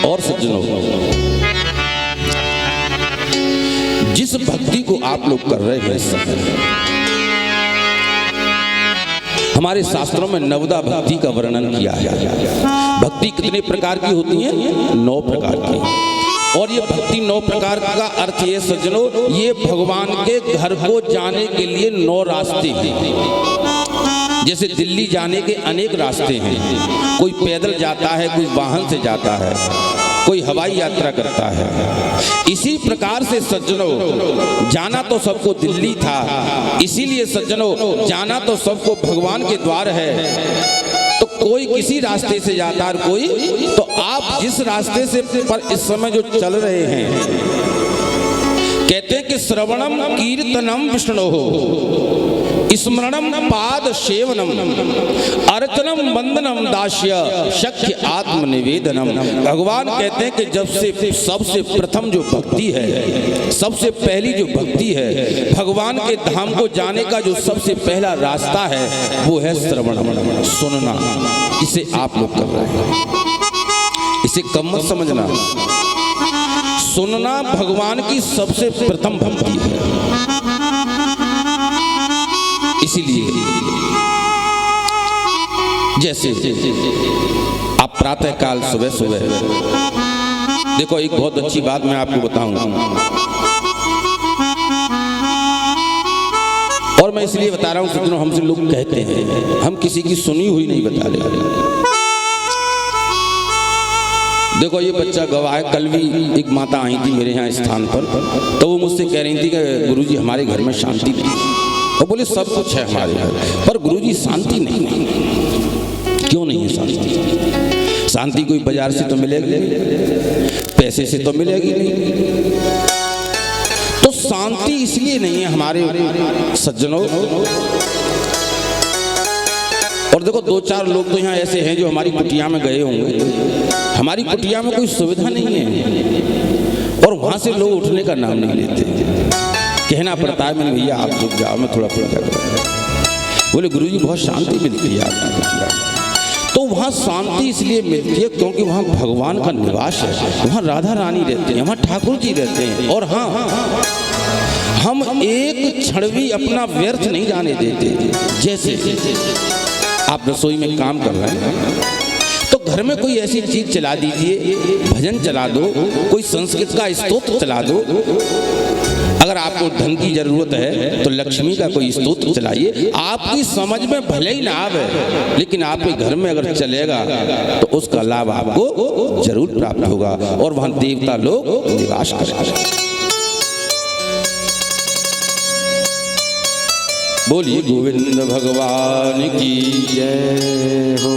और सज्जनों, जिस भक्ति को आप लोग कर रहे हैं इस समय, हमारे शास्त्रों में नवदा भक्ति का वर्णन किया है। भक्ति कितने प्रकार की होती है? 9 प्रकार की। और ये भक्ति 9 प्रकार का अर्थ ये सज्जनों, ये भगवान के घर को जाने के लिए 9 रास्ते हैं। जैसे दिल्ली जाने के अनेक रास्ते हैं, कोई पैदल जाता है, कोई वाहन से जाता है, कोई हवाई यात्रा करता है। इसी प्रकार से सज्जनों, जाना तो सबको दिल्ली था, इसीलिए सज्जनों जाना तो सबको भगवान के द्वार है। तो कोई किसी रास्ते से जाता है, कोई तो आप जिस रास्ते से पर इस समय जो चल रहे हैं, कहते हैं कि श्रवणम कीर्तनम विष्णोः स्मरणम पाद सेवनम अर्चनम वंदनम दास्य शक्य आत्मनिवेदनम। भगवान कहते हैं कि जब से सबसे प्रथम जो भक्ति है, सबसे पहली जो भक्ति है, भगवान के धाम को जाने का जो सबसे पहला रास्ता है, वो है श्रवण, सुनना। इसे आप लोग कर रहे हैं, इसे कम मत समझना। सुनना भगवान की सबसे प्रथम भक्ति है। इसीलिए जैसे आप प्रातः काल सुबह सुबह देखो, एक बहुत अच्छी बात मैं आपको बताऊंगा, और मैं इसलिए बता रहा हूं सज्जनों, हमसे लोग कहते हैं हम किसी की सुनी हुई नहीं बता रहे। देखो ये बच्चा गवाह है। कल भी एक माता आई थी मेरे यहाँ स्थान पर, तो वो मुझसे कह रही थी कि गुरुजी हमारे घर में शांति नहीं। और बोले सब कुछ है हमारे घर, पर गुरुजी शांति नहीं है। क्यों नहीं है शांति? शांति कोई बाजार से तो मिलेगी, पैसे से तो मिलेगी नहीं। तो शांति इसलिए नहीं है हमारे सज्जनों। और देखो 2-4 लोग तो यहाँ ऐसे हैं जो हमारी कुटिया में गए होंगे। हमारी कुटिया में कोई सुविधा नहीं है, और वहां से लोग उठने का नाम नहीं लेते। कहना पड़ता है मैंने, भैया आप रुक जाओ, मैं थोड़ा पूजा करूँ। बोले गुरुजी बहुत शांति मिलती है आपको। तो वहाँ शांति इसलिए मिलती है क्योंकि वहाँ भगवान का निवास है, वहाँ राधा रानी रहते हैं, वहाँ ठाकुर जी रहते हैं। और हाँ, हम एक क्षण भी अपना व्यर्थ नहीं जाने देते। जैसे आप रसोई में काम कर रहे हैं, तो घर में कोई ऐसी चीज चला दीजिए, भजन चला दो, कोई संस्कृत का स्तोत्र चला दो। अगर आपको धन की जरूरत है तो लक्ष्मी का कोई स्तोत्र चलाइए। आपकी समझ में भले ही ना आवे, लेकिन आपके घर में अगर चलेगा तो उसका लाभ आपको जरूर प्राप्त होगा, और वहां देवता लोग निवास करेंगे। बोलिए गोविंद भगवान की जय हो।